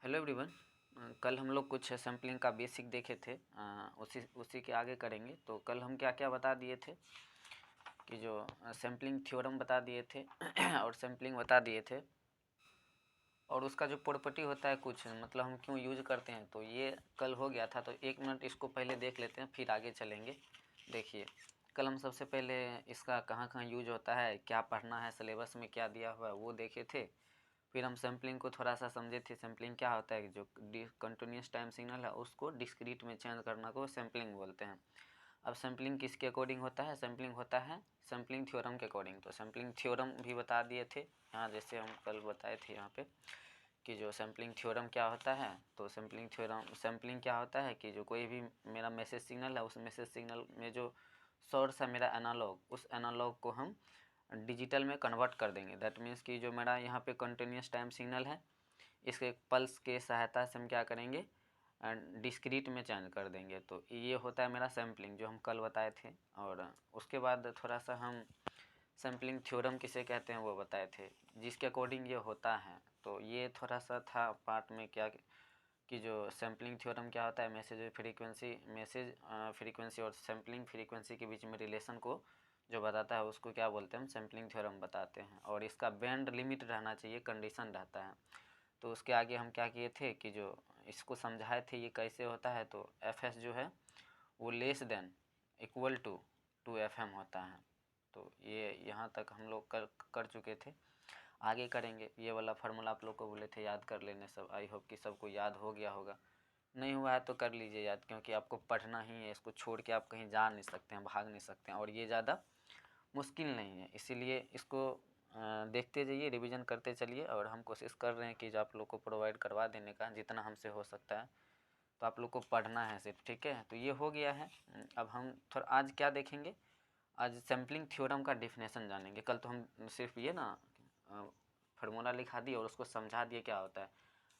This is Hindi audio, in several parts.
Hello everyone. कल हम लोग कुछ सैम्पलिंग का बेसिक देखे थे। उसी के आगे करेंगे। तो कल हम क्या क्या बता दिए थे कि जो सैम्पलिंग थ्योरम बता दिए थे और सैम्पलिंग बता दिए थे, और उसका जो प्रॉपर्टी होता है कुछ मतलब हम क्यों यूज करते हैं, तो ये कल हो गया था। तो 1 मिनट इसको पहले देख लेते हैं, फिर आगे चलेंगे। देखिए, कल हम सबसे पहले इसका कहाँ कहाँ यूज होता है, क्या पढ़ना है, सिलेबस में क्या दिया हुआ है वो देखे थे। फिर हम सैम्पलिंग को थोड़ा सा समझे थे। सैम्पलिंग क्या होता है, जो कंटिन्यूस टाइम सिग्नल है उसको डिस्क्रीट में चेंज करना को सैम्पलिंग बोलते हैं। अब सैम्पलिंग किसके अकॉर्डिंग होता है, सैम्पलिंग होता है सैम्पलिंग थ्योरम के अकॉर्डिंग। तो सैम्पलिंग थ्योरम भी बता दिए थे यहाँ, जैसे हम कल बताए थे यहाँ पे कि जो सैम्पलिंग थ्योरम क्या होता है। तो सैम्पलिंग क्या होता है कि जो कोई भी मेरा मैसेज सिग्नल है, उस मैसेज सिग्नल में जो सोर्स है मेरा एनालॉग, उस एनालॉग को हम डिजिटल में कन्वर्ट कर देंगे। दैट मीन्स कि जो मेरा यहाँ पे कंटिन्यूस टाइम सिग्नल है, इसके पल्स के सहायता से हम क्या करेंगे, डिस्क्रीट में चेंज कर देंगे। तो ये होता है मेरा सैम्पलिंग, जो हम कल बताए थे। और उसके बाद थोड़ा सा हम सैम्पलिंग थ्योरम किसे कहते हैं वो बताए थे, जिसके अकॉर्डिंग ये होता है। तो ये थोड़ा सा था पार्ट में क्या कि जो सैम्पलिंग थ्योरम क्या होता है, मैसेज फ्रीक्वेंसी और सैम्पलिंग फ्रीक्वेंसी के बीच में रिलेशन को जो बताता है उसको क्या बोलते हैं, हम सैम्पलिंग थ्योरम बताते हैं। और इसका बैंड लिमिट रहना चाहिए, कंडीशन रहता है। तो उसके आगे हम क्या किए थे कि जो इसको समझाए थे ये कैसे होता है। तो एफ जो है वो less than equal to FM होता है। तो ये यहाँ तक हम लोग कर चुके थे। आगे करेंगे। ये वाला फार्मूला आप लोग को बोले थे याद कर लेने सब। आई होप कि सबको याद हो गया होगा। नहीं हुआ है तो कर लीजिए याद, क्योंकि आपको पढ़ना ही है। इसको छोड़ के आप कहीं जा नहीं सकते हैं, भाग नहीं सकते हैं, और ये ज़्यादा मुश्किल नहीं है। इसीलिए इसको देखते जाइए, रिवीजन करते चलिए। और हम कोशिश कर रहे हैं कि जो आप लोग को प्रोवाइड करवा देने का जितना हमसे हो सकता है। तो आप लोग को पढ़ना है सिर्फ, ठीक है। तो ये हो गया है। अब हम थोड़ा आज क्या देखेंगे, आज सैम्पलिंग थ्योरम का डिफिनेशन जानेंगे। कल तो हम सिर्फ ये ना फार्मूला लिखा दिए और उसको समझा दिए क्या होता है।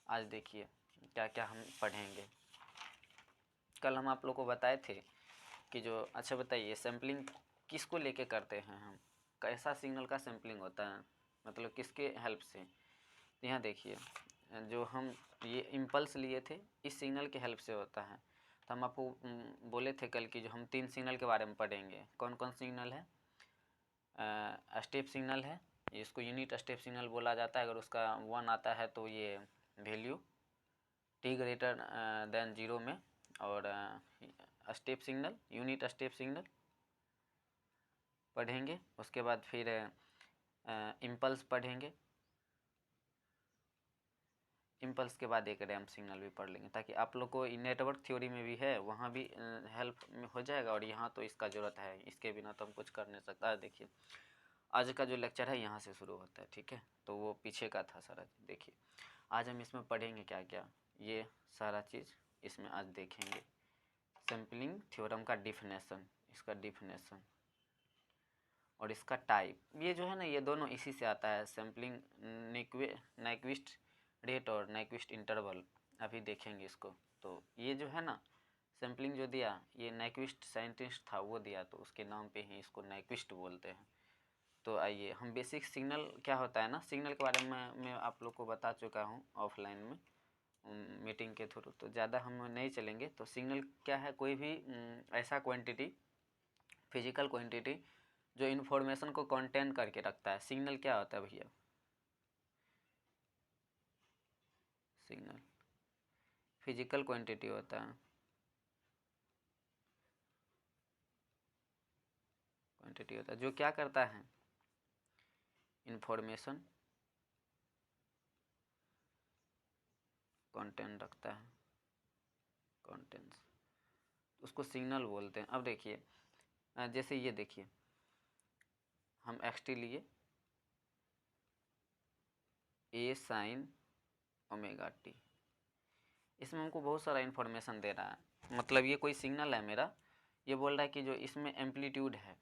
आज देखिए क्या क्या हम पढ़ेंगे। कल हम आप लोग को बताए थे कि जो अच्छा बताइए सैम्पलिंग किसको लेके करते हैं हम, कैसा सिग्नल का सैम्पलिंग होता है, मतलब किसके हेल्प से। तो यहाँ देखिए, जो हम ये इम्पल्स लिए थे इस सिग्नल के हेल्प से होता है। तो हम आपको बोले थे कल कि जो हम 3 सिग्नल के बारे में पढ़ेंगे। कौन कौन सिग्नल है, स्टेप सिग्नल है, इसको यूनिट स्टेप सिग्नल बोला जाता है। अगर उसका 1 आता है तो ये वैल्यू t>0 में। और step signal, unit step signal पढ़ेंगे। उसके बाद फिर इम्पल्स पढ़ेंगे। इम्पल्स के बाद एक रैम्प सिग्नल भी पढ़ लेंगे, ताकि आप लोग को नेटवर्क थ्योरी में भी है, वहाँ भी हेल्प हो जाएगा। और यहाँ तो इसका ज़रूरत है, इसके बिना तो हम कुछ कर नहीं सकता। देखिए आज का जो लेक्चर है यहाँ से शुरू होता है, ठीक है। तो वो पीछे का था सारा। देखिए आज हम इसमें पढ़ेंगे क्या क्या, ये सारा चीज़ इसमें आज देखेंगे। सैम्पलिंग थ्योरम का डिफिनेशन, इसका डिफिनेशन और इसका टाइप। ये जो है ना, ये दोनों इसी से आता है। सैम्पलिंग नाइक्विस्ट रेट और नाइक्विस्ट इंटरवल, अभी देखेंगे इसको। तो ये जो है ना सैम्पलिंग जो दिया, ये नाइक्विस्ट साइंटिस्ट था वो दिया, तो उसके नाम पे ही इसको नाइक्विस्ट बोलते हैं। तो आइए हम बेसिक सिग्नल क्या होता है ना, सिग्नल के बारे में मैं आप लोग को बता चुका हूँ ऑफलाइन में मीटिंग के थ्रू, तो ज़्यादा हम नहीं चलेंगे। तो सिग्नल क्या है, कोई भी ऐसा क्वांटिटी, फिजिकल क्वांटिटी जो इन्फॉर्मेशन को कंटेन करके रखता है। सिग्नल क्या होता है भैया, सिग्नल फिजिकल क्वांटिटी होता है। क्वांटिटी होता है जो क्या करता है, इन्फॉर्मेशन कंटेंट रखता है, कंटेंट्स, उसको सिग्नल बोलते हैं। अब देखिए जैसे ये देखिए, हम xt लिए, a sin ओमेगा t, इसमें हमको बहुत सारा इन्फॉर्मेशन दे रहा है। मतलब ये कोई सिग्नल है मेरा, ये बोल रहा है कि जो इसमें एम्पलीट्यूड है,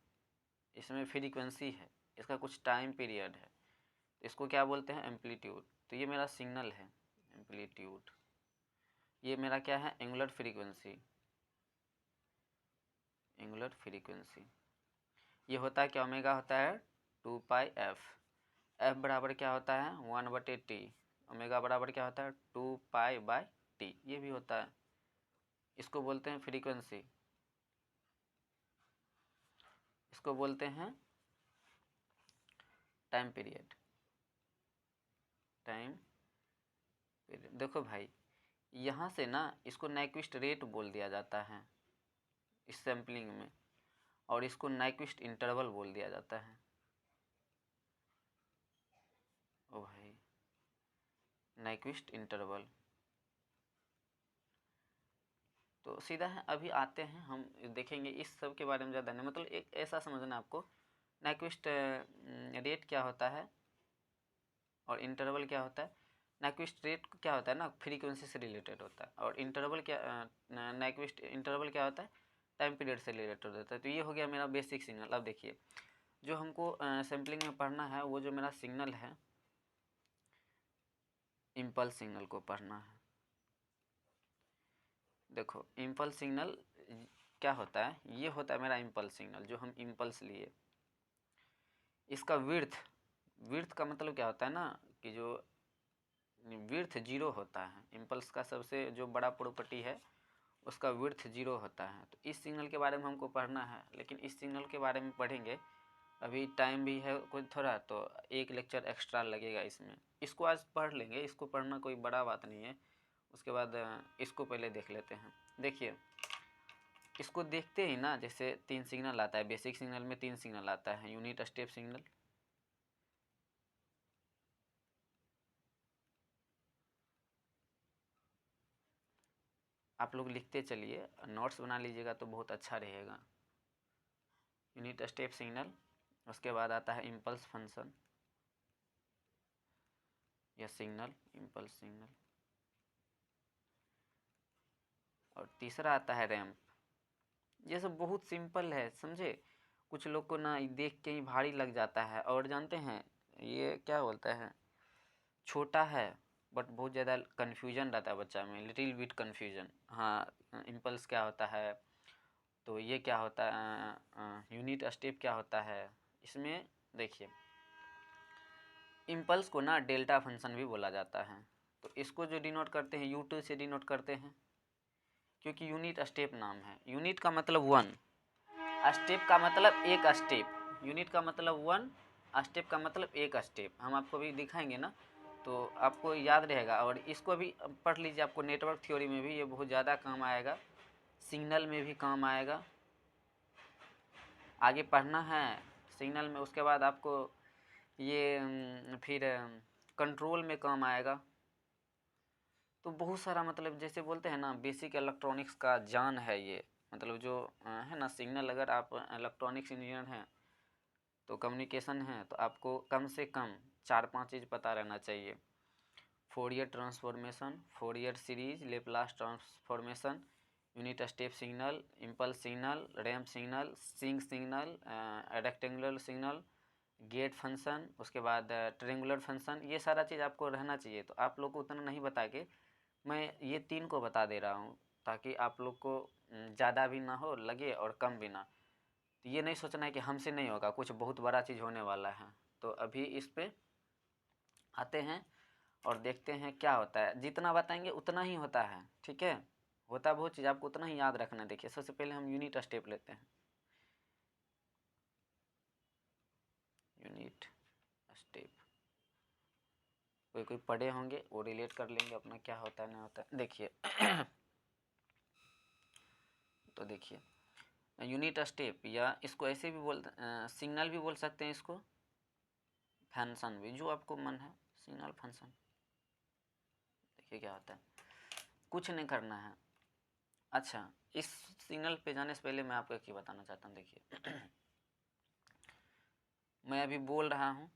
इसमें फ्रीक्वेंसी है, इसका कुछ टाइम पीरियड है, इसको क्या बोलते हैं, एम्पलीट्यूड। तो ये मेरा सिग्नल है एम्पलीट्यूड। ये मेरा क्या है, एंगुलर फ्रीक्वेंसी, एंगुलर फ्रीक्वेंसी। ये होता है क्या, ओमेगा होता है 2πf, f बराबर क्या होता है 1/t, ओमेगा बराबर क्या होता है 2π/t, ये भी होता है। इसको बोलते हैं फ्रीक्वेंसी, इसको बोलते हैं टाइम पीरियड। टाइम पीरियड देखो भाई, यहाँ से ना इसको नाइक्विस्ट रेट बोल दिया जाता है इस सैम्पलिंग में, और इसको नाइक्विस्ट इंटरवल बोल दिया जाता है। ओ भाई, नाइक्विस्ट इंटरवल। तो सीधा है, अभी आते हैं हम देखेंगे इस सब के बारे में ज़्यादा नहीं, मतलब एक ऐसा समझना आपको, नाइक्विस्ट रेट क्या होता है और इंटरवल क्या होता है। नाइक्विस्ट रेट क्या होता है ना, फ्रीक्वेंसी से रिलेटेड होता है, और इंटरवल क्या, नाइक्विस्ट इंटरवल क्या होता है, टाइम पीरियड से रिलेटेड होता है। तो ये हो गया मेरा बेसिक सिग्नल। अब देखिए, जो हमको सैम्पलिंग में पढ़ना है, वो जो मेरा सिग्नल है, इम्पल्स सिग्नल को पढ़ना है। देखो इम्पल्स सिग्नल क्या होता है, ये होता है मेरा इम्पल्स सिग्नल, जो हम इम्पल्स लिए। इसका विड्थ का मतलब क्या होता है ना, कि जो विड्थ 0 होता है, इम्पल्स का सबसे जो बड़ा प्रॉपर्टी है उसका विड्थ 0 होता है। तो इस सिग्नल के बारे में हमको पढ़ना है, लेकिन इस सिग्नल के बारे में पढ़ेंगे, अभी टाइम भी है कुछ थोड़ा, तो एक लेक्चर एक्स्ट्रा लगेगा इसमें। इसको आज पढ़ लेंगे, इसको पढ़ना कोई बड़ा बात नहीं है। उसके बाद इसको पहले देख लेते हैं। देखिए, इसको देखते ही ना, जैसे 3 सिग्नल आता है, बेसिक सिग्नल में 3 सिग्नल आता है, यूनिट स्टेप सिग्नल, आप लोग लिखते चलिए, नोट्स बना लीजिएगा तो बहुत अच्छा रहेगा। यूनिट स्टेप सिग्नल, उसके बाद आता है इम्पल्स फंक्शन या सिग्नल, इम्पल्स सिग्नल, और तीसरा आता है रैंप। ये सब बहुत सिंपल है, समझे। कुछ लोग को ना देख के ही भारी लग जाता है, और जानते हैं ये क्या बोलता है, छोटा है बट बहुत ज़्यादा कन्फ्यूजन रहता है बच्चा में, लिटिल बिट कन्फ्यूजन। हाँ, इम्पल्स क्या होता है, तो ये क्या होता है, यूनिट स्टेप क्या होता है। इसमें देखिए, इम्पल्स को ना डेल्टा फंक्शन भी बोला जाता है। तो इसको जो डिनोट करते हैं U2 से डिनोट करते हैं, क्योंकि यूनिट स्टेप नाम है। यूनिट का मतलब 1, स्टेप का मतलब एक स्टेप, यूनिट का मतलब 1, स्टेप का मतलब एक स्टेप। हम आपको भी दिखाएंगे ना, तो आपको याद रहेगा। और इसको भी पढ़ लीजिए, आपको नेटवर्क थ्योरी में भी ये बहुत ज़्यादा काम आएगा, सिग्नल में भी काम आएगा। आगे पढ़ना है सिग्नल में, उसके बाद आपको ये फिर कंट्रोल में काम आएगा। तो बहुत सारा, मतलब जैसे बोलते हैं ना, बेसिक इलेक्ट्रॉनिक्स का जान है ये, मतलब जो है ना सिग्नल। अगर आप इलेक्ट्रॉनिक्स इंजीनियर हैं तो कम्युनिकेशन है, तो आपको कम से कम 4-5 चीज़ पता रहना चाहिए। Fourier transformation, Fourier series, Laplace transformation, unit step signal, impulse signal, ramp signal, sinc signal, rectangular signal, gate function, उसके बाद ट्रायंगुलर फंक्शन, ये सारा चीज़ आपको रहना चाहिए। तो आप लोग को उतना नहीं बता के मैं ये 3 को बता दे रहा हूँ, ताकि आप लोग को ज़्यादा भी ना हो लगे और कम भी ना। तो ये नहीं सोचना है कि हमसे नहीं होगा, कुछ बहुत बड़ा चीज़ होने वाला है। तो अभी इस पे आते हैं और देखते हैं क्या होता है। जितना बताएंगे उतना ही होता है, ठीक है। होता बहुत चीज़, आपको उतना ही याद रखना है। देखिए, सबसे पहले हम यूनिट स्टेप लेते हैं। यूनिट स्टेप कोई कोई पढ़े होंगे, वो रिलेट कर लेंगे अपना, क्या होता है नहीं होता है। देखिए तो देखिए, यूनिट स्टेप, या इसको ऐसे भी बोलते, सिग्नल भी बोल सकते हैं इसको, फंक्शन भी, जो आपको मन है, सिग्नल फंक्शन। देखिए क्या होता है, कुछ नहीं करना है। अच्छा, इस सिग्नल पे जाने से पहले मैं आपको एक ही बताना चाहता हूँ। देखिए मैं अभी बोल रहा हूँ,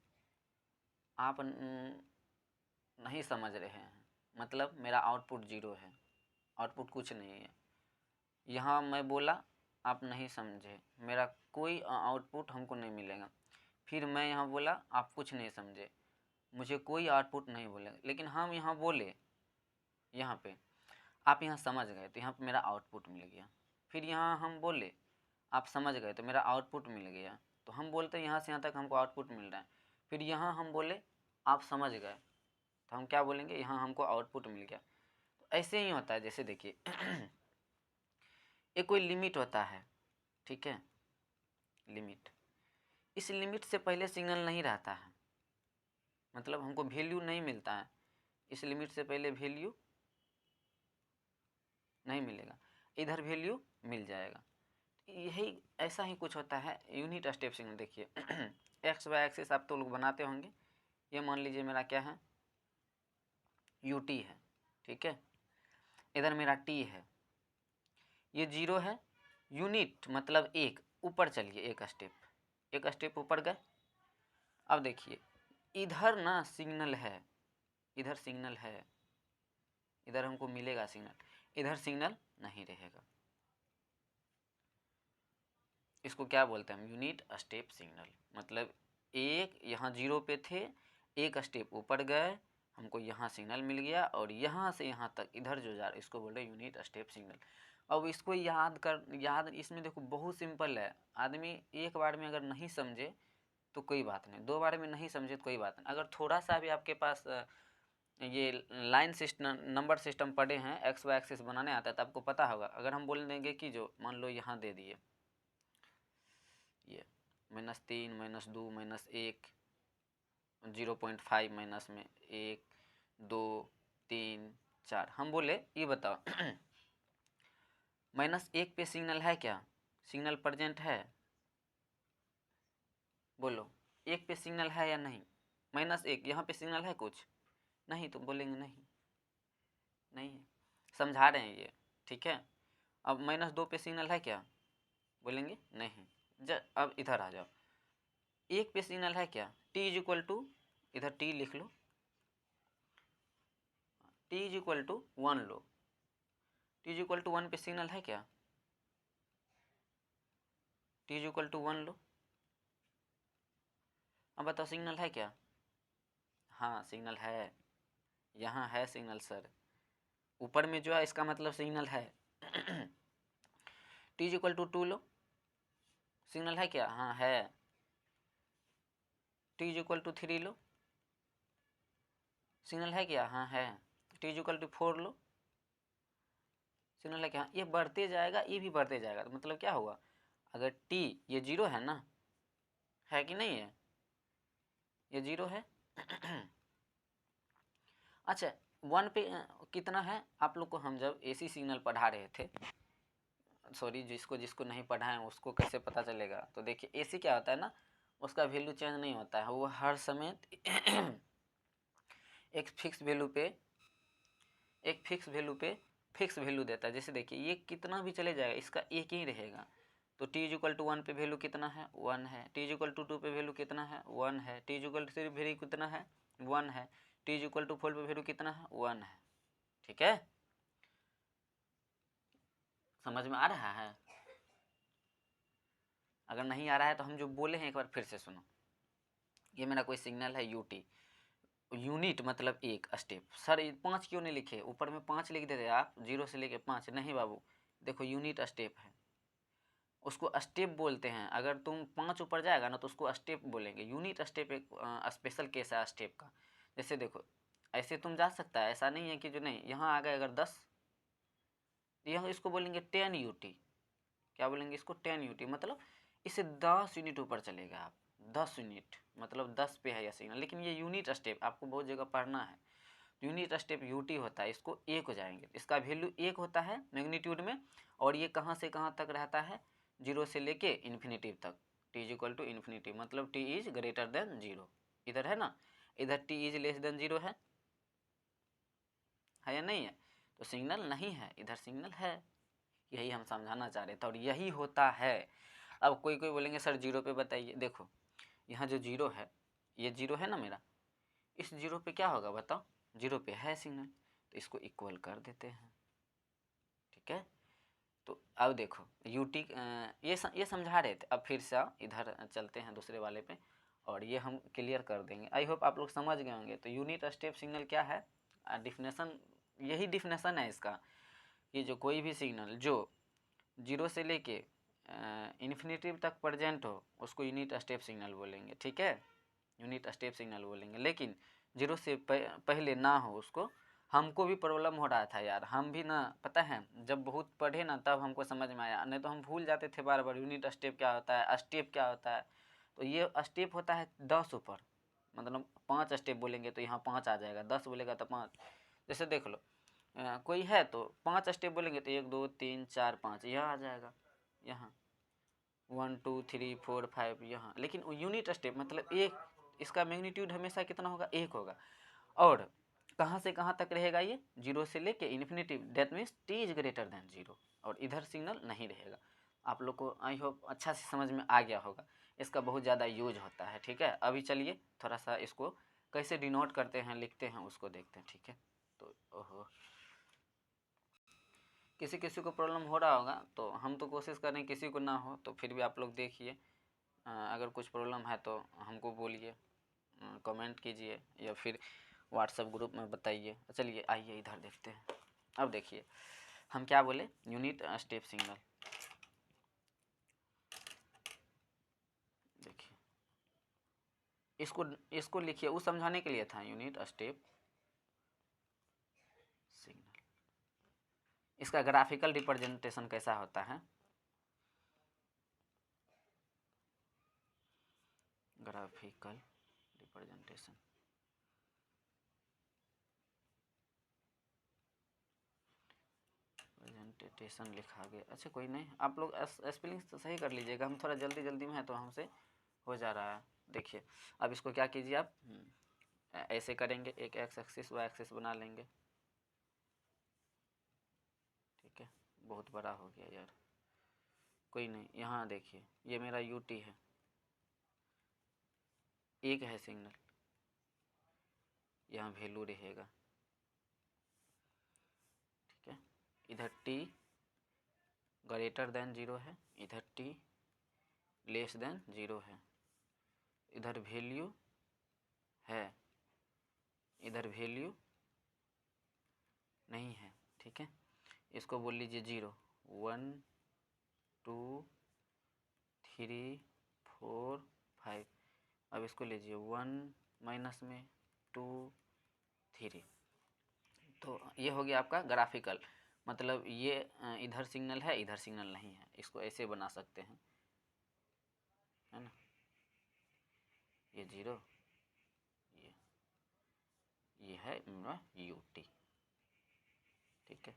आप नहीं समझ रहे हैं, मतलब मेरा आउटपुट 0 है, आउटपुट कुछ नहीं है। यहाँ मैं बोला, आप नहीं समझे, मेरा कोई आउटपुट हमको नहीं मिलेगा। फिर मैं यहाँ बोला, आप कुछ नहीं समझे, मुझे कोई आउटपुट नहीं बोलेगा। लेकिन हम यहाँ बोले, यहाँ पे आप यहाँ समझ गए, तो यहाँ पे मेरा आउटपुट मिल गया। फिर यहाँ हम बोले, आप समझ गए, तो मेरा आउटपुट मिल गया। तो हम बोलते हैं यहाँ से यहाँ तक हमको आउटपुट मिल रहा है। फिर यहाँ हम बोले, आप समझ गए, तो हम क्या बोलेंगे, यहाँ हमको आउटपुट मिल गया। तो ऐसे ही होता है, जैसे देखिए एक कोई लिमिट होता है, ठीक है, लिमिट, इस लिमिट से पहले सिग्नल नहीं रहता है, मतलब हमको वैल्यू नहीं मिलता है, इस लिमिट से पहले वैल्यू नहीं मिलेगा, इधर वैल्यू मिल जाएगा। यही ऐसा ही कुछ होता है यूनिट स्टेप सिग्नल। देखिए एक्स वाई एक्सिस आप तो लोग बनाते होंगे, ये मान लीजिए मेरा क्या है, यू टी है, ठीक है, इधर मेरा टी है, ये 0 है, यूनिट मतलब एक, ऊपर चलिए एक स्टेप ऊपर गए। अब देखिए इधर ना सिग्नल है, इधर सिग्नल है, इधर हमको मिलेगा सिग्नल, इधर सिग्नल नहीं रहेगा, इसको क्या बोलते हैं हम, यूनिट स्टेप सिग्नल। मतलब एक यहाँ 0 पे थे, एक स्टेप ऊपर गए, हमको यहाँ सिग्नल मिल गया, और यहाँ से यहाँ तक इधर जो जा रहा है इसको बोल रहे हैं यूनिट स्टेप सिग्नल। अब इसको याद इसमें देखो बहुत सिंपल है, आदमी एक बार में अगर नहीं समझे तो कोई बात नहीं, 2 बार में नहीं समझे तो कोई बात नहीं, अगर थोड़ा सा भी आपके पास ये लाइन सिस्टम नंबर सिस्टम पढ़े हैं, एक्स वाई एक्सिस बनाने आता है तो आपको पता होगा। अगर हम बोल देंगे कि जो मान लो यहाँ दे दिए ये -3 -2 -1 0.5 माइनस में 1 2 3 4, हम बोले ये बताओ -1 पे सिग्नल है क्या, सिग्नल प्रेजेंट है, बोलो 1 पे सिग्नल है या नहीं, -1 यहाँ पे सिग्नल है कुछ, नहीं, तो बोलेंगे नहीं है, समझा रहे हैं ये, ठीक है। अब -2 पे सिग्नल है क्या, बोलेंगे नहीं। अब इधर आ जाओ, 1 पे सिग्नल है क्या, t इज इक्वल टू, इधर t लिख लो, t इज इक्वल टू 1 लो, t इज इक्वल टू 1 पे सिग्नल है क्या, t इज इक्वल टू 1 लो। अब बताओ सिग्नल है क्या, हाँ सिग्नल है, यहाँ है सिग्नल सर, ऊपर में जो है इसका मतलब सिग्नल है t इज इक्वल टू 2 लो, सिग्नल है क्या, हाँ है, t इज इक्वल टू 3 लो, सिग्नल है क्या, हाँ है, t इज इक्वल टू 4 लो, सिग्नल है क्या, ये बढ़ते जाएगा, ये भी बढ़ते जाएगा, तो मतलब क्या होगा, अगर t ये 0 है ना, है कि नहीं है, ये 0 है अच्छा 1 पे कितना है, आप लोग को हम जब एसी सिग्नल पढ़ा रहे थे, सॉरी जिसको नहीं पढ़ा है उसको कैसे पता चलेगा, तो देखिए एसी क्या होता है ना, उसका वैल्यू चेंज नहीं होता है, वो हर समय एक फिक्स फिक्स वैल्यू देता है। जैसे देखिए ये कितना भी चले जाएगा इसका एक ही रहेगा, तो t इज इक्वल टू 1 पे वैल्यू कितना है, 1 है, t इज इक्वल टू 2 पे वैल्यू कितना है, 1 है, t is equal to 3 value कितना है, 1 है, t इज इक्वल टू 4 पे वैल्यू कितना है, 1 है, ठीक है, समझ में आ रहा है। अगर नहीं आ रहा है तो हम जो बोले हैं एक बार फिर से सुनो, ये मेरा कोई सिग्नल है यूटी, यूनिट मतलब एक स्टेप, सर 5 क्यों नहीं लिखे, ऊपर में 5 लिख देते आप, 0 से लेके 5, नहीं बाबू, देखो यूनिट स्टेप है, उसको स्टेप बोलते हैं, अगर तुम 5 ऊपर जाएगा ना तो उसको स्टेप बोलेंगे, यूनिट स्टेप एक स्पेशल केस है स्टेप का। जैसे देखो ऐसे तुम जा सकता है, ऐसा नहीं है कि जो नहीं, यहाँ आ गए अगर 10, यहाँ इसको बोलेंगे 10 यूटी, क्या बोलेंगे इसको, 10 यूटी, मतलब इससे 10 यूनिट ऊपर चलेगा आप, 10 यूनिट मतलब 10 पे है या सिग्नल, लेकिन ये यूनिट स्टेप आपको बहुत जगह पढ़ना है, यूनिट स्टेप यूटी होता है, इसको 1 हो जाएंगे, इसका वैल्यू 1 होता है मैग्नीट्यूड में, और ये कहाँ से कहाँ तक रहता है, 0 से लेके इन्फिनिटी तक, t is equal to infinity, मतलब t इज ग्रेटर देन 0, इधर है ना, इधर t इज लेस देन 0 है या नहीं है, तो सिग्नल नहीं है, इधर सिग्नल है, यही हम समझाना चाह रहे थे, और यही होता है। अब कोई बोलेंगे सर 0 पे बताइए, देखो यहाँ जो 0 है, ये 0 है ना मेरा, इस 0 पे क्या होगा बताओ, 0 पे है सिग्नल, तो इसको इक्वल कर देते हैं, ठीक है। तो अब देखो यूटी ये समझा रहे थे, अब फिर से इधर चलते हैं दूसरे वाले पे, और ये हम क्लियर कर देंगे, आई होप आप लोग समझ गए होंगे। तो यूनिट स्टेप सिग्नल क्या है, डिफिनेशन, यही डिफिनेशन है इसका, कि जो कोई भी सिग्नल जो 0 से लेके इन्फिनिटी तक प्रेजेंट हो उसको यूनिट स्टेप सिग्नल बोलेंगे, ठीक है, यूनिट स्टेप सिग्नल बोलेंगे। लेकिन जीरो से पहले ना हो उसको। हमको भी प्रॉब्लम हो रहा था यार, हम भी ना, पता है जब बहुत पढ़े ना तब हमको समझ में आया, नहीं तो हम भूल जाते थे बार बार। यूनिट स्टेप क्या होता है, स्टेप क्या होता है। तो ये स्टेप होता है 10 ऊपर, मतलब 5 स्टेप बोलेंगे तो यहाँ 5 आ जाएगा, 10 बोलेगा तो 5। जैसे देख लो, कोई है तो 5 स्टेप बोलेंगे तो 1 2 3 4 5 यह आ जाएगा, यहाँ 1 2 3 4 5 यहाँ। लेकिन यूनिट स्टेप मतलब एक, इसका मैग्नीट्यूड हमेशा कितना होगा, 1 होगा। और कहाँ से कहाँ तक रहेगा ये, 0 से लेके infinity, that means T is greater than 0। और इधर सिग्नल नहीं रहेगा। आप लोग को आई होप अच्छा से समझ में आ गया होगा। इसका बहुत ज़्यादा यूज होता है, ठीक है। अभी चलिए थोड़ा सा इसको कैसे डिनोट करते हैं, लिखते हैं, उसको देखते हैं, ठीक है। तो ओहो, किसी किसी को प्रॉब्लम हो रहा होगा, तो हम तो कोशिश करें किसी को ना हो, तो फिर भी आप लोग देखिए। अगर कुछ प्रॉब्लम है तो हमको बोलिए, कमेंट कीजिए या फिर व्हाट्सएप ग्रुप में बताइए। चलिए आइए इधर देखते हैं। अब देखिए हम क्या बोले, यूनिट स्टेप सिग्नल। देखिए इसको लिखिए, वो समझाने के लिए था, यूनिट स्टेप सिग्नल। इसका ग्राफिकल रिप्रेजेंटेशन कैसा होता है, ग्राफिकल रिप्रेजेंटेशन। प्रेजेंटेशन लिखा गया, अच्छा कोई नहीं, आप लोग स्पेलिंग तो सही कर लीजिएगा, हम थोड़ा जल्दी जल्दी में है तो हमसे हो जा रहा है। देखिए अब इसको क्या कीजिए आप, ऐसे करेंगे, एक एक्स एक्सिस वाई एक्सिस बना लेंगे, ठीक है। बहुत बड़ा हो गया यार, कोई नहीं। यहाँ देखिए ये मेरा यूटी है, एक है सिग्नल, यहाँ वैल्यू रहेगा, ठीक है। इधर टी ग्रेटर देन 0 है, इधर टी लेस देन 0 है, इधर वैल्यू है, इधर वैल्यू नहीं है, ठीक है। इसको बोल लीजिए 0 1 2 3 4 5। अब इसको लीजिए 1 माइनस में 2 3। तो ये हो गया आपका ग्राफिकल, मतलब ये इधर सिग्नल है, इधर सिग्नल नहीं है, इसको ऐसे बना सकते हैं, है ना। ये 0, ये है मेरा यूटी, ठीक है।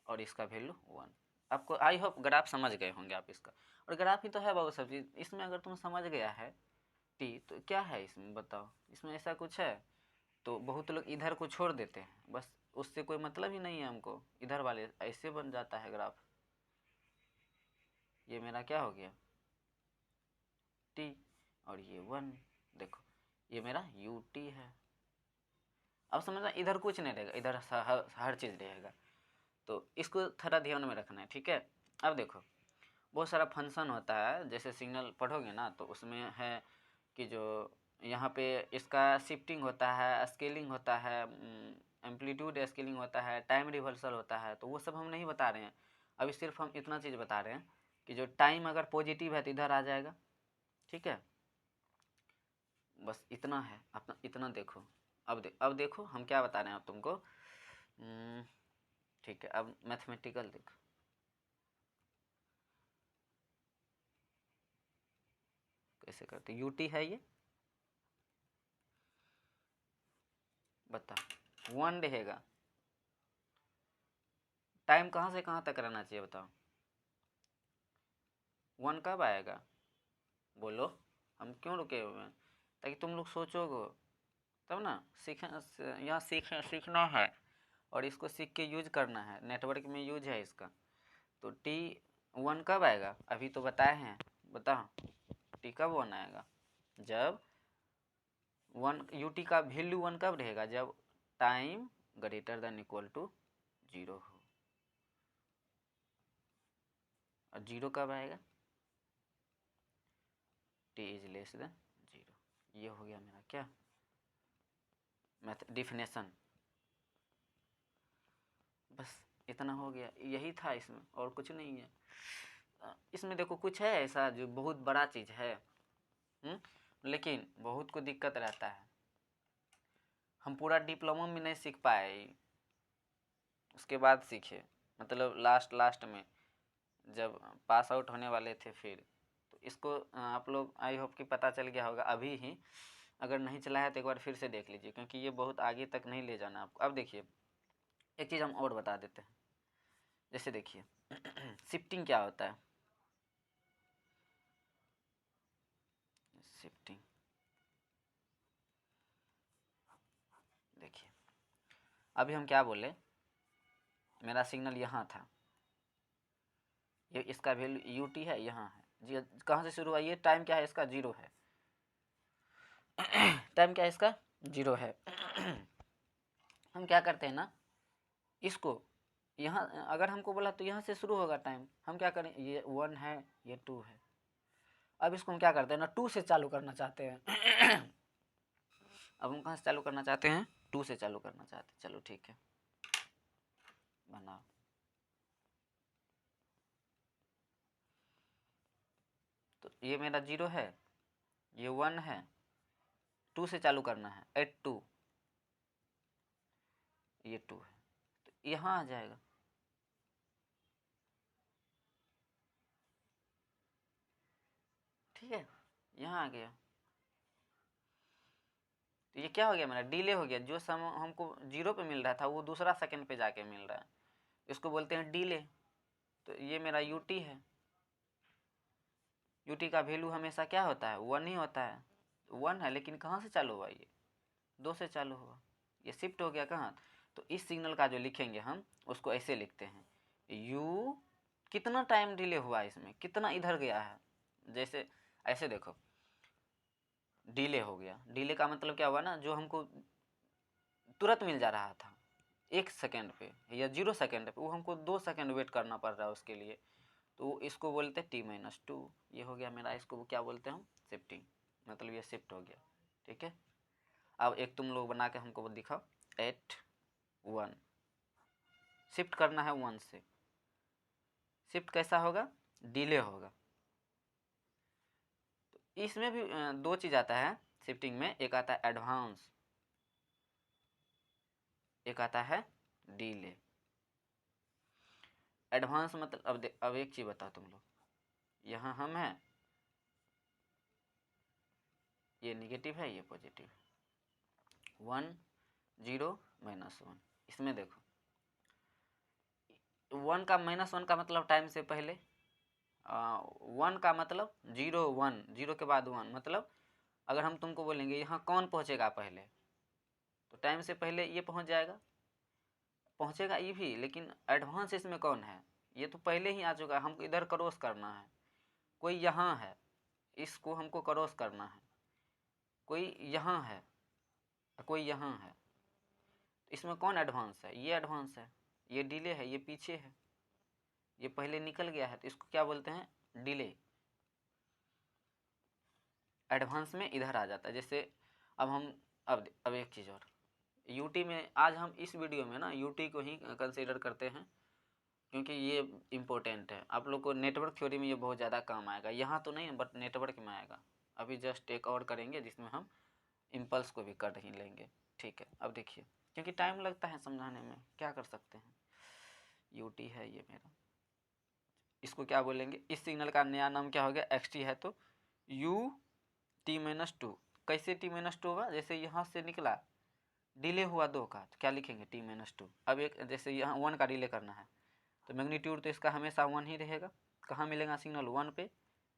और इसका वैल्यू 1। आपको आई होप ग्राफ समझ गए होंगे आप इसका। और ग्राफ ही तो है बाबू सब चीज़, इसमें अगर तुम समझ गया है टी, तो क्या है इसमें बताओ, इसमें ऐसा कुछ है। तो बहुत लोग इधर को छोड़ देते हैं, बस उससे कोई मतलब ही नहीं है हमको, इधर वाले ऐसे बन जाता है ग्राफ। ये मेरा क्या हो गया, टी, और ये 1, देखो ये मेरा यू टी है। अब समझना, इधर कुछ नहीं रहेगा, इधर हर चीज़ रहेगा। तो इसको थोड़ा ध्यान में रखना है, ठीक है। अब देखो बहुत सारा फंक्शन होता है, जैसे सिग्नल पढ़ोगे ना तो उसमें है कि जो यहाँ पे इसका शिफ्टिंग होता है, स्केलिंग होता है, एम्पलीट्यूड स्केलिंग होता है, टाइम रिवर्सल होता है, तो वो सब हम नहीं बता रहे हैं। अभी सिर्फ हम इतना चीज़ बता रहे हैं कि जो टाइम अगर पॉजिटिव है तो इधर आ जाएगा, ठीक है। बस इतना है, अपना इतना देखो। अब देखो हम क्या बता रहे हैं अब तुमको, ठीक है। अब मैथमेटिकल देखो, कैसे करते, यूटी है ये, बता 1 रहेगा। टाइम कहाँ से कहाँ तक रहना चाहिए बताओ, 1 कब आएगा बोलो, हम क्यों रुके हुए हैं, ताकि तुम लोग सोचोगे तब ना। यहाँ सीखना है, और इसको सीख के यूज करना है, नेटवर्क में यूज है इसका। तो टी 1 कब आएगा, अभी तो बताए हैं, बताओ टी कब 1 आएगा, जब 1 यू टी का वैल्यू 1 कब रहेगा, जब time greater than equal to 0 हो। और 0 कब आएगा, टी इज लेस देन 0। ये हो गया मेरा क्या, मैथ डिफिनेशन। बस इतना हो गया, यही था इसमें, और कुछ नहीं है। इसमें देखो कुछ है ऐसा जो बहुत बड़ा चीज़ है, लेकिन बहुत को दिक्कत रहता है। हम पूरा डिप्लोमा में नहीं सीख पाए, उसके बाद सीखे, मतलब लास्ट में जब पास आउट होने वाले थे फिर। तो इसको आप लोग आई होप कि पता चल गया होगा अभी ही, अगर नहीं चला है तो एक बार फिर से देख लीजिए, क्योंकि ये बहुत आगे तक नहीं ले जाना आपको। अब देखिए एक चीज़ हम और बता देते हैं, जैसे देखिए शिफ्टिंग क्या होता है। शिफ्टिंग देखिए, अभी हम क्या बोले, मेरा सिग्नल यहाँ था, ये इसका वैल्यू यू टी है, यहाँ है जी, कहाँ से शुरू हुआ, ये टाइम क्या है इसका, 0 है। टाइम क्या है इसका, 0 है। हम क्या करते हैं ना, इसको यहाँ अगर हमको बोला तो यहाँ से शुरू होगा टाइम, हम क्या करें, ये 1 है, ये 2 है। अब इसको हम क्या करते हैं ना, 2 से चालू करना चाहते हैं। अब हम कहाँ से चालू करना चाहते हैं, 2 से चालू करना चाहते हैं। चलो ठीक है, बनाओ। तो ये मेरा 0 है, ये 1 है, 2 से चालू करना है, 8 2, ये 2 है, तो यहाँ आ जाएगा। ठीक है, यहाँ आ गया। तो ये क्या हो गया, मेरा डिले हो गया, जो समय हमको 0 पे मिल रहा था वो दूसरा सेकंड पे जाके मिल रहा है, इसको बोलते हैं डिले। तो ये मेरा यूटी है, यूटी का वैल्यू हमेशा क्या होता है, 1 ही होता है, 1 है, लेकिन कहाँ से चालू हुआ, ये 2 से चालू हुआ, ये शिफ्ट हो गया कहाँ। तो इस सिग्नल का जो लिखेंगे हम उसको ऐसे लिखते हैं, यू कितना टाइम डिले हुआ इसमें, कितना इधर गया है। जैसे ऐसे देखो, डिले हो गया, डिले का मतलब क्या हुआ ना, जो हमको तुरंत मिल जा रहा था 1 सेकेंड पे या 0 सेकेंड पे, वो हमको 2 सेकेंड वेट करना पड़ रहा है उसके लिए, तो इसको बोलते हैं t-2। ये हो गया मेरा, इसको क्या बोलते हैं हम, शिफ्टिंग, मतलब ये शिफ्ट हो गया। ठीक है, अब एक तुम लोग बना के हमको दिखाओ, 8 1, शिफ्ट करना है 1 से, शिफ्ट कैसा होगा, डिले होगा। तो इसमें भी 2 चीज़ आता है शिफ्टिंग में, एक आता है एडवांस, एक आता है डिले। एडवांस मतलब अब एक चीज़ बताओ तुम लोग, यहाँ हम हैं, ये नेगेटिव है, ये पॉजिटिव है, 1 0 -1। इसमें देखो 1 का -1 का मतलब टाइम से पहले, 1 का मतलब 0 1, 0 के बाद 1, मतलब अगर हम तुमको बोलेंगे यहाँ कौन पहुँचेगा पहले, तो टाइम से पहले ये पहुँच जाएगा, पहुँचेगा ये भी, लेकिन एडवांस इसमें कौन है, ये तो पहले ही आ चुका है, हमको इधर क्रॉस करना है। कोई यहाँ है, इसको हमको क्रॉस करना है, कोई यहाँ है, कोई यहाँ है, इसमें कौन एडवांस है, ये एडवांस है, ये डिले है, ये पीछे है, ये पहले निकल गया है, तो इसको क्या बोलते हैं, डिले। एडवांस में इधर आ जाता है। जैसे अब हम अब एक चीज़ और, यूटी में आज हम इस वीडियो में ना यूटी को ही कंसीडर करते हैं, क्योंकि ये इम्पोर्टेंट है, आप लोग को नेटवर्क थ्योरी में ये बहुत ज़्यादा काम आएगा, यहाँ तो नहीं बट नेटवर्क में आएगा। अभी जस्ट एक और करेंगे जिसमें हम इम्पल्स को भी कर ही लेंगे। ठीक है, अब देखिए, क्योंकि टाइम लगता है समझाने में, क्या कर सकते हैं, यूटी है ये मेरा, इसको क्या बोलेंगे, इस सिग्नल का नया नाम क्या हो गया, एक्सटी है, तो यू t-2। कैसे t-2 होगा, जैसे यहाँ से निकला, डिले हुआ 2 का, तो क्या लिखेंगे, t-2। अब एक जैसे यहाँ 1 का डिले करना है, तो मैग्नीट्यूड तो इसका हमेशा 1 ही रहेगा। कहाँ मिलेगा सिग्नल, 1 पे,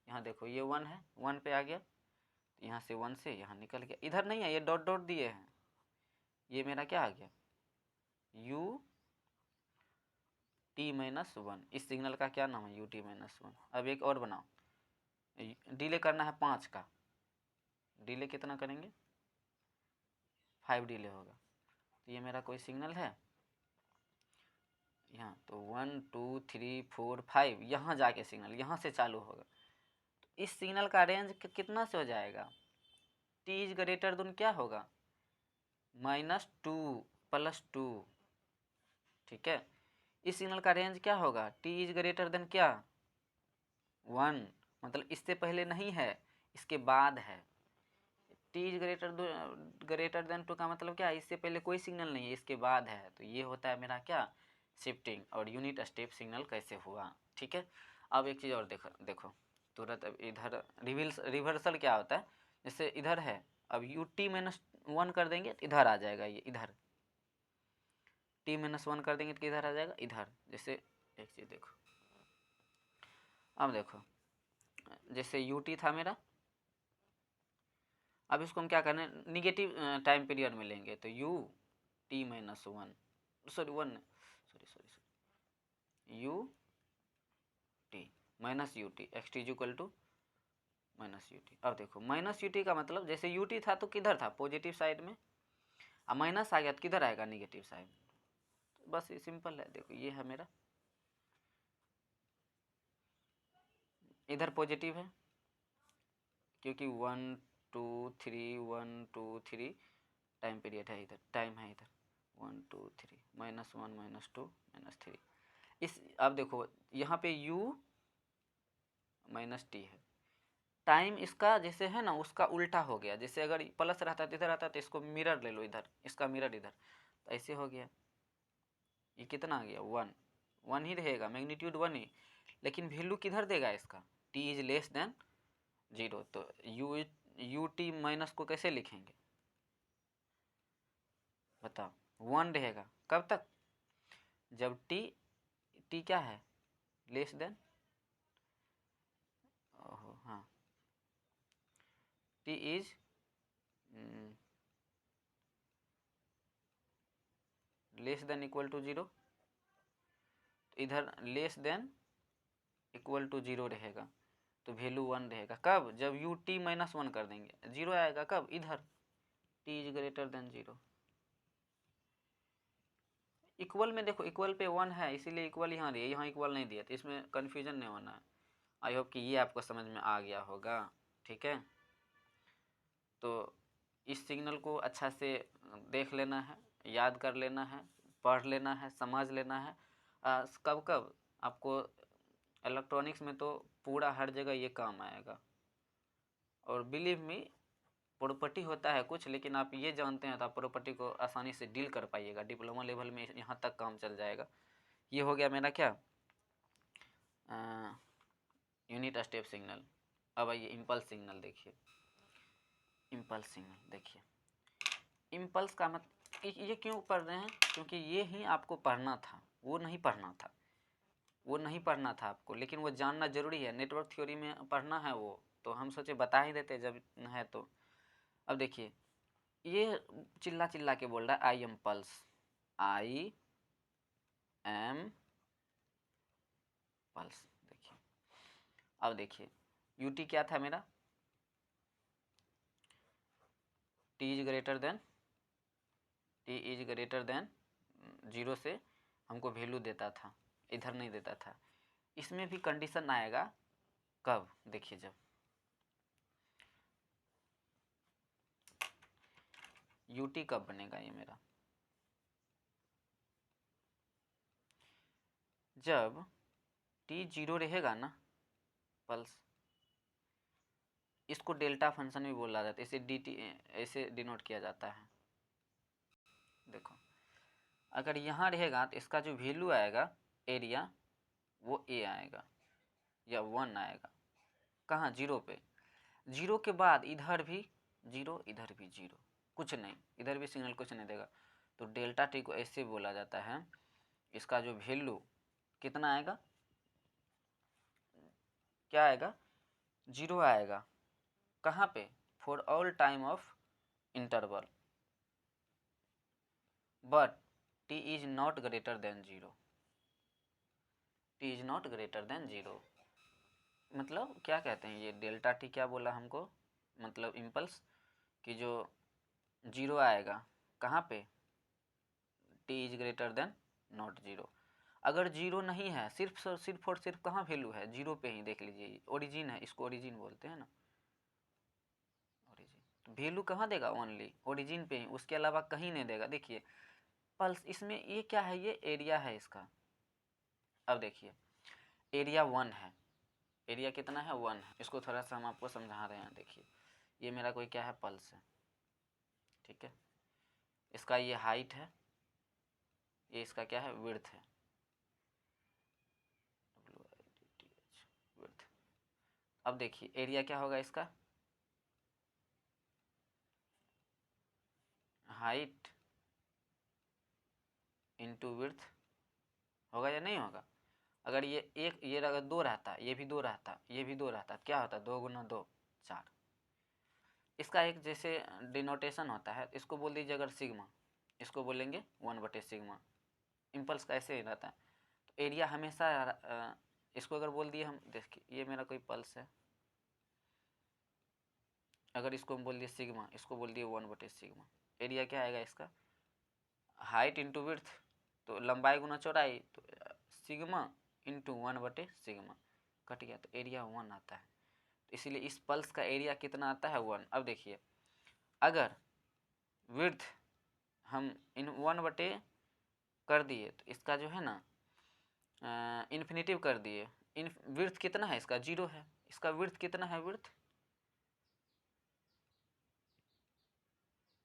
यहाँ देखो ये 1 है, 1 पे आ गया, तो यहाँ से 1 से यहाँ निकल गया, इधर नहीं है, ये डॉट डॉट दिए हैं, ये मेरा क्या आ गया, u t-1। इस सिग्नल का क्या नाम है, ut-1। अब एक और बनाओ, डिले करना है 5 का, डिले कितना करेंगे, 5 डिले होगा, तो ये मेरा कोई सिग्नल है यहाँ, तो 1 2 3 4 5, यहाँ जाके सिग्नल यहाँ से चालू होगा। तो इस सिग्नल का रेंज कितना से हो जाएगा, t इज ग्रेटर देन क्या होगा, -2 +2। ठीक है, इस सिग्नल का रेंज क्या होगा, t इज ग्रेटर देन क्या, 1, मतलब इससे पहले नहीं है, इसके बाद है, T is greater than two का मतलब क्या है, इससे पहले कोई सिग्नल नहीं है, इसके बाद है, तो ये होता है मेरा क्या, शिफ्टिंग। और यूनिट स्टेप सिग्नल कैसे हुआ, ठीक है। अब एक चीज़ और देखो तुरंत। अब इधर रिवर्सल क्या होता है, जैसे इधर है, अब यू t-1 कर देंगे तो इधर आ जाएगा, ये इधर t-1 कर देंगे तो किधर आ जाएगा, इधर। जैसे एक चीज़ देखो, अब देखो जैसे ut था मेरा, अब इसको हम क्या करना है, निगेटिव टाइम पीरियड में लेंगे, तो ut-1 sorry ut minus ut xt is equal to minus ut। अब देखो माइनस ut का मतलब, जैसे ut था तो किधर था, पॉजिटिव साइड में, अब माइनस आ गया तो किधर आएगा, निगेटिव साइड। तो बस ये सिंपल है। देखो ये है मेरा, इधर पॉजिटिव है क्योंकि 1 2 3 1 2 3 टाइम पीरियड है, इधर टाइम है, इधर 1 2 3 -1 -2 -3 इस। अब देखो यहाँ पे u -t है, टाइम इसका जैसे है ना उसका उल्टा हो गया। जैसे अगर प्लस रहता तो इधर आता, तो इसको मिरर ले लो इधर, इसका मिरर इधर, तो ऐसे हो गया। ये कितना आ गया, 1 ही रहेगा, मैग्नीट्यूड 1 ही, लेकिन वैल्यू किधर देगा इसका, t इज लेस देन 0। तो ut माइनस को कैसे लिखेंगे बताओ, 1 रहेगा कब तक, जब t क्या है, लेस देन, हाँ t is less than equal to 0, इधर लेस देन इक्वल टू 0 रहेगा, तो वैल्यू 1 रहेगा कब, जब ut-1 कर देंगे, 0 आएगा कब, इधर t is greater than 0। Equal में देखो, इक्वल पे 1 है इसीलिए इक्वल यहाँ दिया, यहाँ इक्वल नहीं दिया, तो इसमें कन्फ्यूजन नहीं होना है। आई होप कि ये आपको समझ में आ गया होगा, ठीक है। तो इस सिग्नल को अच्छा से देख लेना है, याद कर लेना है, पढ़ लेना है, समझ लेना है। कब कब आपको इलेक्ट्रॉनिक्स में तो पूरा हर जगह ये काम आएगा। और बिलीव मी, प्रॉपर्टी होता है कुछ, लेकिन आप ये जानते हैं तो आप प्रॉपर्टी को आसानी से डील कर पाइएगा, डिप्लोमा लेवल में यहाँ तक काम चल जाएगा। ये हो गया मेरा क्या, यूनिट स्टेप सिग्नल। अब आइए इम्पल्स सिग्नल देखिए। इम्पल्स सिग्नल देखिए, इम्पल्स का ये क्यों पढ़ रहे हैं, क्योंकि ये ही आपको पढ़ना था, वो नहीं पढ़ना था, वो नहीं पढ़ना था आपको, लेकिन वो जानना जरूरी है। नेटवर्क थ्योरी में पढ़ना है वो, तो हम सोचे बता ही देते जब है तो। अब देखिए ये चिल्ला चिल्ला के बोल रहा है I am pulse, I am pulse. देखिए अब देखिए यूटी क्या था मेरा, टी इज ग्रेटर देन 0 से हमको वैल्यू देता था, इधर नहीं देता था। इसमें भी कंडीशन आएगा कब, देखिए जब यूटी कब बनेगा ये मेरा, जब टी 0 रहेगा ना पल्स, इसको डेल्टा फंक्शन भी बोला जाता है, इसे dt ऐसे डिनोट किया जाता है। देखो अगर यहाँ रहेगा तो इसका जो वैल्यू आएगा एरिया, वो a आएगा या 1 आएगा, कहाँ 0 पे। 0 के बाद इधर भी 0, इधर भी 0, कुछ नहीं, इधर भी सिग्नल कुछ नहीं देगा। तो डेल्टा टी को ऐसे बोला जाता है, इसका जो वैल्यू कितना आएगा, क्या आएगा, 0 आएगा, कहाँ पे, for all time of interval, but t is not greater than 0, t is not greater than 0। मतलब क्या कहते हैं ये डेल्टा टी, क्या बोला हमको, मतलब इम्पल्स कि जो 0 आएगा कहाँ पे, t is greater then not 0। अगर 0 नहीं है, सिर्फ और सिर्फ कहाँ वैल्यू है, 0 पे ही, देख लीजिए ओरिजिन है, इसको ओरिजिन बोलते हैं ना, ओरिजिन। तो वैल्यू कहाँ देगा, ओनली ओरिजिन पे ही, उसके अलावा कहीं नहीं देगा। देखिए पल्स इसमें ये क्या है, ये एरिया है इसका। अब देखिए एरिया 1 है, एरिया कितना है, 1 है। इसको थोड़ा सा हम आपको समझा रहे हैं। देखिए ये मेरा कोई क्या है, पल्स है, ठीक है। इसका ये हाइट है, ये इसका क्या है, विड्थ है, विड्थ। अब देखिए एरिया क्या होगा इसका, हाइट इंटू विड्थ होगा या नहीं होगा। अगर ये एक, ये अगर 2 रहता, ये भी 2 रहता, ये भी 2 रहता, क्या होता, 2 गुना 2 4। इसका एक जैसे डिनोटेशन होता है, इसको बोल दीजिए अगर सिग्मा, इसको बोलेंगे 1/सिग्मा। इम्पल्स का ऐसे ही रहता है। तो एरिया हमेशा इसको अगर बोल दिए हम, देखिए ये मेरा कोई पल्स है, अगर इसको हम बोल दिए सिग्मा, इसको बोल दिए 1/सिग्मा, एरिया क्या आएगा इसका, हाइट इंटू विड्थ, तो लंबाई गुना चौड़ाई, तो सिग्मा इंटू 1/सिग्मा, कट गया, तो एरिया 1 आता है। तो इसीलिए इस पल्स का एरिया कितना आता है, 1। अब देखिए अगर विड्थ हम इन 1/ कर दिए, तो इसका जो है ना इन्फिनेटिव कर दिए, इन विड्थ कितना है इसका, 0 है। इसका विड्थ कितना है, विड्थ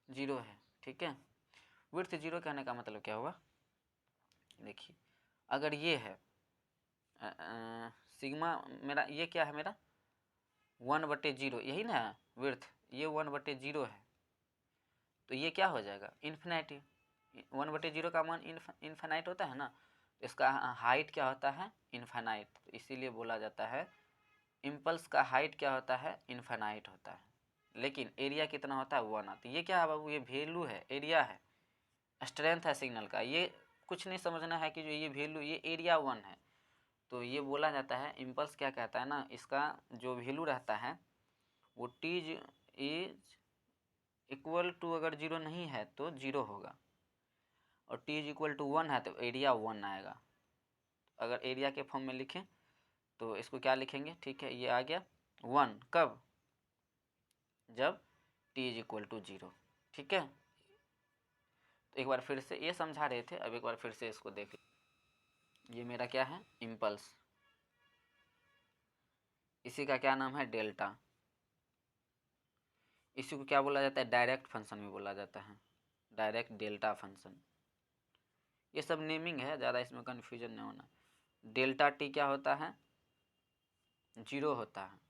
0 है, ठीक है। विड्थ 0 कहने का मतलब क्या हुआ, देखिए अगर ये है सिग्मा, मेरा ये क्या है, मेरा 1/0, यही ना विड्थ, ये 1/0 है, तो ये क्या हो जाएगा, इन्फिनेटिव। 1/0 का मान इन्फिनाइट होता है ना, इसका हाइट क्या होता है, इन्फिनाइट। तो इसीलिए बोला जाता है इम्पल्स का हाइट क्या होता है, इन्फिनाइट होता है, लेकिन एरिया कितना होता है, 1 आता है। ये क्या है बाबू, ये वैल्यू है, एरिया है, स्ट्रेंथ है सिग्नल का। ये कुछ नहीं समझना है कि जो ये वैल्यू, ये एरिया 1 है। तो ये बोला जाता है इम्पल्स क्या कहता है ना, इसका जो वैल्यू रहता है वो t इज इक्वल टू, अगर 0 नहीं है तो 0 होगा, और t इज इक्वल टू 1 है तो एरिया 1 आएगा। अगर एरिया के फॉर्म में लिखें तो इसको क्या लिखेंगे, ठीक है, ये आ गया 1, कब, जब t इज इक्वल टू 0, ठीक है। तो एक बार फिर से ये समझा रहे थे, अब एक बार फिर से इसको देख। ये मेरा क्या है, इम्पल्स, इसी का क्या नाम है, डेल्टा। इसी को क्या बोला जाता है, डायरेक्ट फंक्शन भी बोला जाता है, डायरेक्ट डेल्टा फंक्शन। ये सब नेमिंग है, ज़्यादा इसमें कन्फ्यूजन नहीं होना। डेल्टा टी क्या होता है, 0 होता है,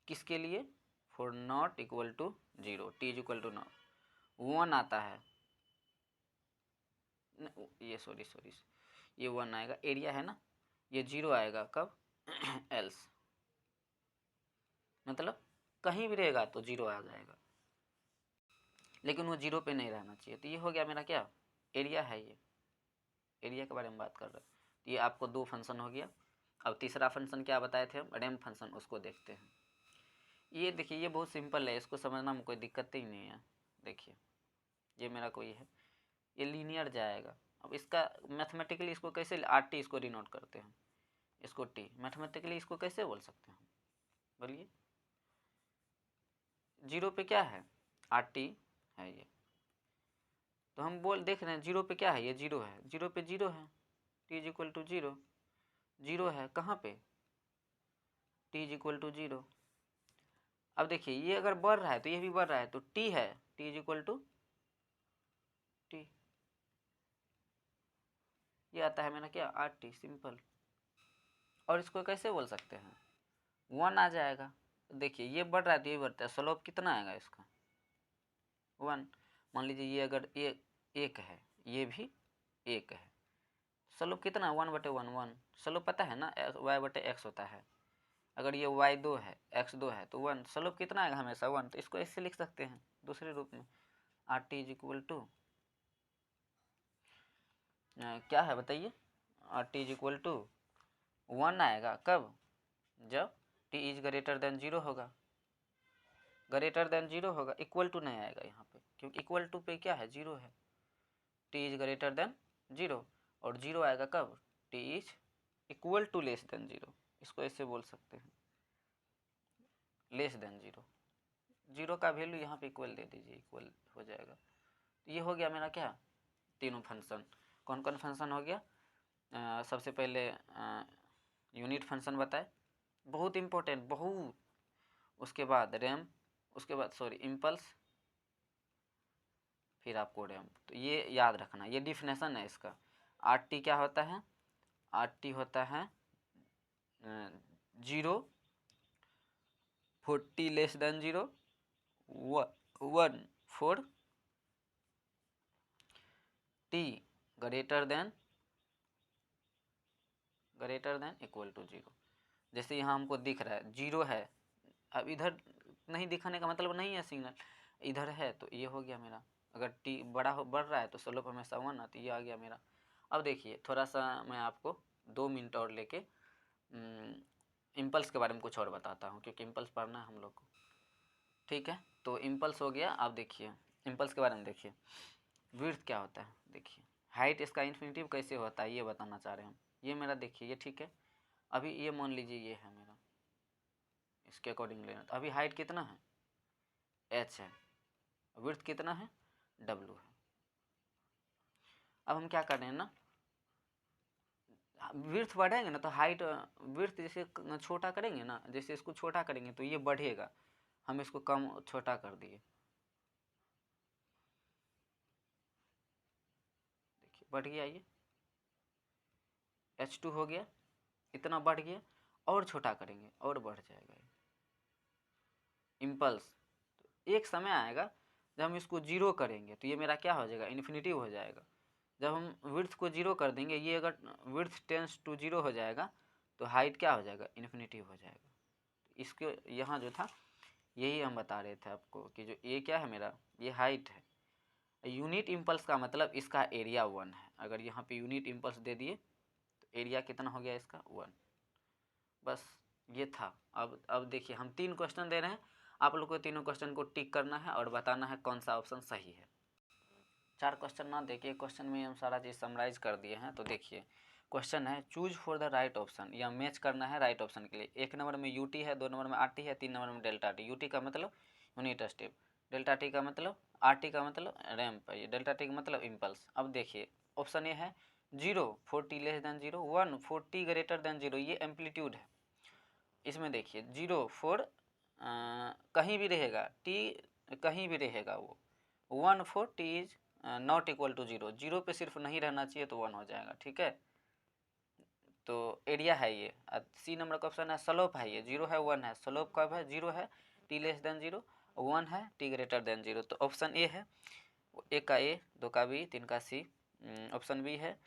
किसके लिए, for not equal to 0, T is equal to not 1 आता है, ये सॉरी ये 1 आएगा, एरिया है ना, ये 0 आएगा कब, एल्स, मतलब कहीं भी रहेगा तो 0 आ जाएगा, लेकिन वो 0 पे नहीं रहना चाहिए। तो ये हो गया मेरा क्या, एरिया है, ये एरिया के बारे में बात कर रहे हैं। तो ये आपको 2 फंक्शन हो गया। अब तीसरा फंक्शन क्या बताए थे हम, रैंप फंक्शन, उसको देखते हैं। ये देखिए ये बहुत सिंपल है, इसको समझना में कोई दिक्कत ही नहीं है। देखिए ये मेरा कोई है, ये लीनियर जाएगा। अब इसका मैथमेटिकली इसको कैसे, RT इसको डिनोट करते हैं, इसको T, मैथमेटिकली इसको कैसे बोल सकते हैं, बोलिए। 0 पे क्या है, RT है ये, तो हम बोल देख रहे हैं 0 पे क्या है, ये 0 है, 0 पे 0 है, t इज इक्वल टू 0, 0 है कहाँ पे, t इज इक्वल टू 0। अब देखिए ये अगर बढ़ रहा है तो ये भी बढ़ रहा है, तो t है, t is equal to t, ये आता है मेरा क्या, RT, सिंपल। और इसको कैसे बोल सकते हैं, 1 आ जाएगा। देखिए ये बढ़ रहा है तो ये बढ़ता है, स्लोप कितना आएगा इसका, 1। मान लीजिए ये अगर ये 1 है, ये भी 1 है, स्लोप कितना, 1/1, 1। स्लोप पता है ना, y/x होता है। अगर ये y2 है, x2 है, तो 1, स्लोप कितना आएगा, हमेशा 1। तो इसको ऐसे लिख सकते हैं दूसरे रूप में, RT इज इक्वल टू क्या है बताइए, RT इज इक्वल टू 1 आएगा कब, जब t इज ग्रेटर देन 0 होगा, ग्रेटर देन 0 होगा, इक्वल टू नहीं आएगा यहाँ पे, क्योंकि इक्वल टू पे क्या है, 0 है। t इज ग्रेटर देन 0, और 0 आएगा कब, t is equal to less than 0, इसको ऐसे बोल सकते हैं, लेस देन 0। 0 का वैल्यू यहाँ पे इक्वल दे दीजिए, इक्वल हो जाएगा। तो ये हो गया मेरा क्या, तीनों फंक्शन। कौन कौन फंक्शन हो गया, सबसे पहले यूनिट फंक्शन बताए, बहुत इम्पोर्टेंट, बहुत। उसके बाद रैंप, उसके बाद सॉरी इम्पल्स, फिर आपको रैंप। तो ये याद रखना, ये डिफिनेशन है इसका। आर टी क्या होता है, आर टी होता है 0, 40 less than 0, 1 4 T greater than equal to 0। जैसे यहाँ हमको दिख रहा है 0 है, अब इधर नहीं दिखाने का मतलब नहीं है सिग्नल, इधर है तो ये हो गया मेरा। अगर टी बढ़ रहा है तो स्लोप हमेशा 1 है, तो ये आ गया मेरा। अब देखिए थोड़ा सा मैं आपको 2 मिनट और लेके इम्पल्स के बारे में कुछ और बताता हूँ, क्योंकि इम्पल्स पढ़ना है हम लोग को। ठीक है, तो इम्पल्स हो गया। आप देखिए इम्पल्स के बारे में देखिए, विड्थ क्या होता है, देखिए हाइट इसका इन्फिनिटिव कैसे होता है ये बताना चाह रहे हैं हम। ये मेरा देखिए ये ठीक है, अभी ये मान लीजिए ये है मेरा, इसके अकॉर्डिंग लेना। तो अभी हाइट कितना है, h है, विड्थ कितना है, w है। अब हम क्या कर रहे हैं ना, विड्थ बढ़ेंगे ना तो हाइट, विड्थ जैसे छोटा करेंगे ना, जैसे इसको छोटा करेंगे तो ये बढ़ेगा, हम इसको कम छोटा कर दिए, देखिए बढ़ गया, ये h2 हो गया, इतना बढ़ गया, और छोटा करेंगे और बढ़ जाएगा। इम्पल्स एक समय आएगा जब हम इसको 0 करेंगे तो ये मेरा क्या हो जाएगा, इन्फिनिटिव हो जाएगा। जब हम विड्थ को 0 कर देंगे, ये अगर विड्थ टेंस टू 0 हो जाएगा तो हाइट क्या हो जाएगा, इन्फिनिटिव हो जाएगा। इसके यहाँ जो था यही हम बता रहे थे आपको कि जो ये क्या है मेरा, ये हाइट है। यूनिट इम्पल्स का मतलब इसका एरिया 1 है। अगर यहाँ पे यूनिट इम्पल्स दे दिए तो एरिया कितना हो गया इसका, 1। बस ये था। अब देखिए हम 3 क्वेश्चन दे रहे हैं, आप लोग को तीनों क्वेश्चन को टिक करना है और बताना है कौन सा ऑप्शन सही है। 4 क्वेश्चन ना देखिए, क्वेश्चन में हम सारा चीज़ समराइज कर दिए हैं। तो देखिए क्वेश्चन है choose for the right option, या मैच करना है राइट ऑप्शन के लिए। 1 नंबर में यूटी है, 2 नंबर में आरटी है, 3 नंबर में डेल्टा टी। यूटी का मतलब यूनिट स्टेप, डेल्टा टी का मतलब, आरटी का मतलब रैंप, डेल्टा टी का मतलब इम्पल्स। अब देखिए ऑप्शन ए है 0 4 T less than 0, 1 4 T greater than 0, ये एम्पलीट्यूड है। इसमें देखिए 0 4 कहीं भी रहेगा, टी कहीं भी रहेगा, वो 1 4 T is not equal to 0, 0 पे सिर्फ नहीं रहना चाहिए तो 1 हो जाएगा। ठीक है, तो एरिया है ये। सी नंबर का ऑप्शन है स्लोप है, ये 0 है 1 है, स्लोप कब है, 0 है, टी लेस देन 0, 1 है, टी ग्रेटर देन 0। तो ऑप्शन ए है, 1 का ए, 2 का बी, 3 का सी। ऑप्शन बी है,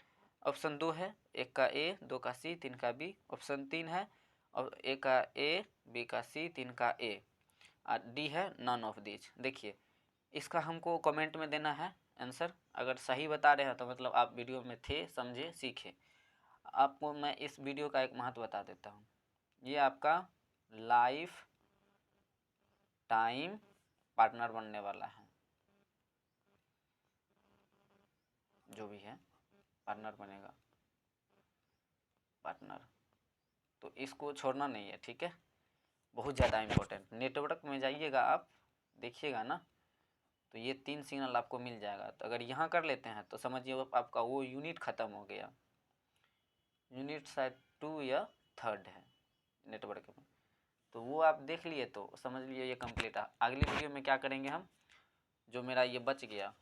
ऑप्शन 2 है, 1 का ए, 2 का सी, 3 का बी। ऑप्शन 3 है, और ए का ए, बी का सी, 3 का ए, और डी है नन ऑफ दिस। देखिए इसका हमको कमेंट में देना है आंसर। अगर सही बता रहे हैं तो मतलब आप वीडियो में थे, समझे, सीखे। आपको मैं इस वीडियो का एक महत्व बता देता हूँ, ये आपका लाइफ टाइम पार्टनर बनने वाला है, जो भी है पार्टनर बनेगा, पार्टनर। तो इसको छोड़ना नहीं है, ठीक है, बहुत ज़्यादा इम्पोर्टेंट। नेटवर्क में जाइएगा आप, देखिएगा ना, तो ये 3 सिग्नल आपको मिल जाएगा। तो अगर यहाँ कर लेते हैं तो समझिए आपका वो यूनिट ख़त्म हो गया। यूनिट शायद 2 या 3rd है नेटवर्क में, तो वो आप देख लिए तो समझ लिए ये कंप्लीट है। अगली वीडियो में क्या करेंगे हम, जो मेरा ये बच गया